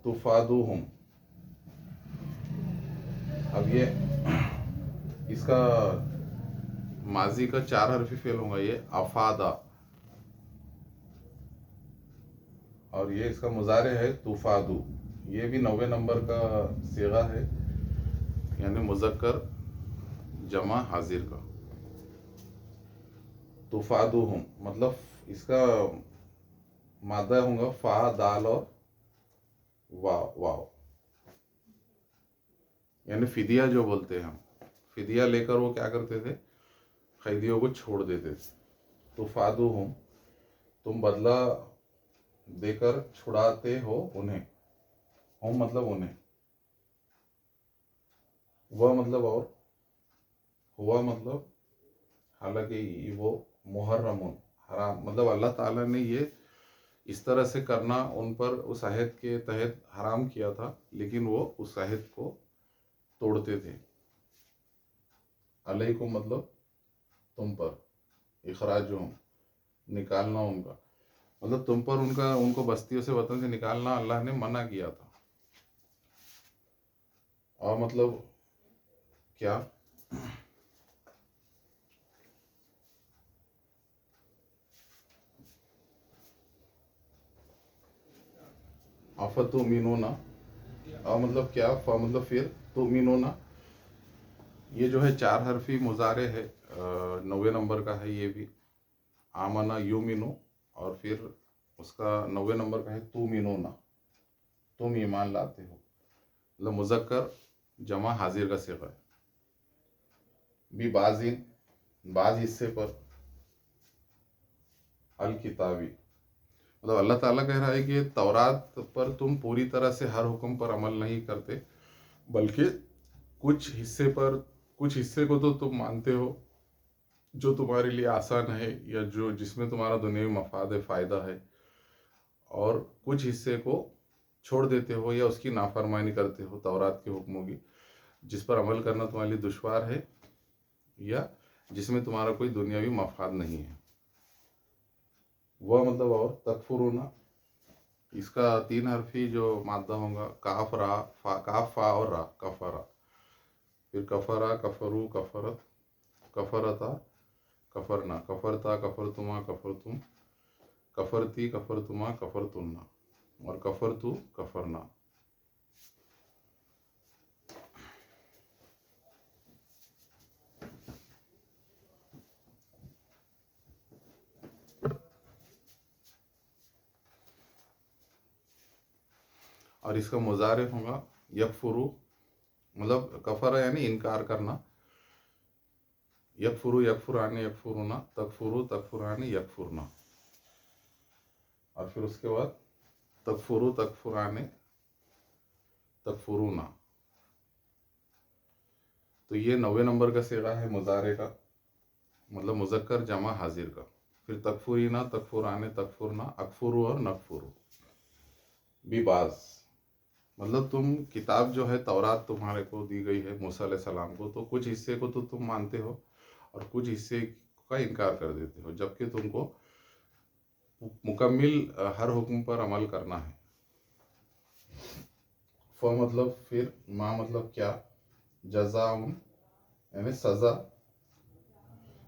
तुफादुहुम. अब ये इसका माजी का 4 हरफी फेल होगा, ये अफादा. और ये इसका मुजारे है तुफादु. ये भी 90 नंबर का सीगा है, यानी मुज़क्कर जमा हाजिर का. तुफादुहुम मतलब इसका मादा होगा फा दाल और वाव वाव, यानी फिदिया जो बोलते हैं हम. फिदिया लेकर वो क्या करते थे, कैदियों को छोड़ देते थे. तुफादुहुम तुम बदला देकर छुड़ाते हो उन्हें. हम मतलब उन्हें, वह मतलब और, हुआ मतलब हालांकि वो मुहर्रमुन हराम, मतलब अल्लाह ताला ने ये इस तरह से करना उन पर उस अहद के तहत हराम किया था, लेकिन वो उस अहद को तोड़ते थे. अलैकुम मतलब तुम पर, इखराजुहुम निकालना उनका, मतलब तुम पर उनका उनको बस्तियों से वतन से निकालना अल्लाह ने मना किया था. और मतलब क्या, अफतुमिनूना, और मतलब क्या, मतलब फिर तुमिनूना, ये जो है 4 हरफी मुजारे है, 90 नंबर का है. ये भी आमना युमिनु, और फिर उसका 90 नंबर का है तुमिनूना, तुम ईमान लाते हो. मतलब मुज़क्कर जमा हाजिर का सिगा है. भी बाजिन बाज हिस्से पर, अल किताबी मतलब अल्लाह ताला कह रहा है कि तौरात पर तुम पूरी तरह से हर हुक्म पर अमल नहीं करते, बल्कि कुछ हिस्से पर, कुछ हिस्से को तो तुम मानते हो जो तुम्हारे लिए आसान है, या जो जिसमें तुम्हारा दुनियावी मफाद है, फ़ायदा है, और कुछ हिस्से को छोड़ देते हो या उसकी नाफरमानी करते हो तौरात के हुक्मों की, जिस पर अमल करना तुम्हारे लिए दुश्वार है या जिसमें तुम्हारा कोई दुनियावी मफाद नहीं है. वह मतलब और तकफुरुना, इसका 3 हरफी जो मादा होगा काफ रा फा, काफ फा और रा, कफरा. फिर कफरा कफरू कफरत कफरता कफरना कफरता कफरतुमा कफरतुम कफरती कफरतुमा कफरतुन्ना और कफरतु कफरना. और इसका मुजारे होगा यकफुरु, मतलब कफरा यानी इनकार करना. यकफुरु यकफुराने यकफुरुना, तकफुरु तकफुराने यकफुरना. और फिर उसके बाद तकफुरु तकफुराने तकफुरुना. तो ये 90 नंबर का सिगा है मुजारे का, मतलब मुज़क्कर जमा हाजिर का. फिर तकफुरीना तकफुराने तकफुरना, अकफुरु और नकफुरु. बिबाज मतलब तुम किताब जो है तौरात तुम्हारे को दी गई है मूसा अलैहिस्सलाम को, तो कुछ हिस्से को तो तुम मानते हो और कुछ हिस्से का इनकार कर देते हो, जबकि तुमको मुकम्मिल हर हुक्म पर अमल करना है. फ मतलब फिर, मा मतलब क्या, जज़ाउन यानी सज़ा.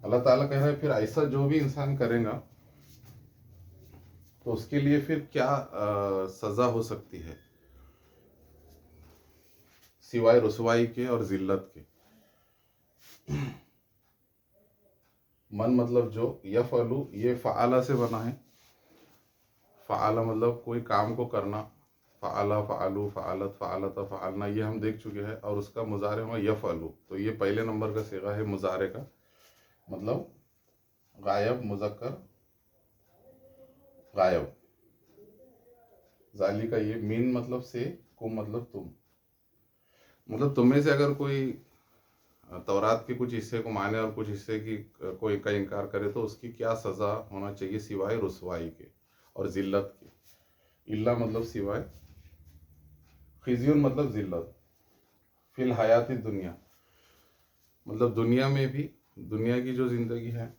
अल्लाह ताला कह रहा है फिर ऐसा जो भी इंसान करेगा तो उसके लिए फिर क्या सज़ा हो सकती है सिवाय रुसवाई के और ज़िल्लत के. मन मतलब जो, यफ़अलु ये फ़आला से बना है. फ़आला मतलब कोई काम को करना, फ़आला फ़आलु फ़आलत फ़आलता फ़आलना, ये हम देख चुके हैं. और उसका मुजारे हुआ यफ़अलु, तो ये पहले नंबर का सिगा है मुजारे का, मतलब गायब मुज़क्कर गायब. जाली का ये मीन मतलब से, कुम मतलब तुम, मतलब तुम में से अगर कोई तौरात के कुछ हिस्से को माने और कुछ हिस्से की कोई का इनकार करे तो उसकी क्या सज़ा होना चाहिए सिवाय रुसवाई के और ज़िल्लत के. इल्ला मतलब सिवाय, खिज़्युन मतलब ज़िल्लत. फिल हयाती दुनिया मतलब दुनिया में भी, दुनिया की जो ज़िंदगी है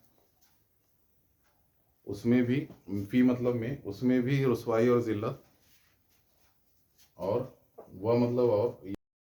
उसमें भी, फी मतलब में, उसमें भी रुसवाई और ज़िल्लत. اور وہ مطلب اور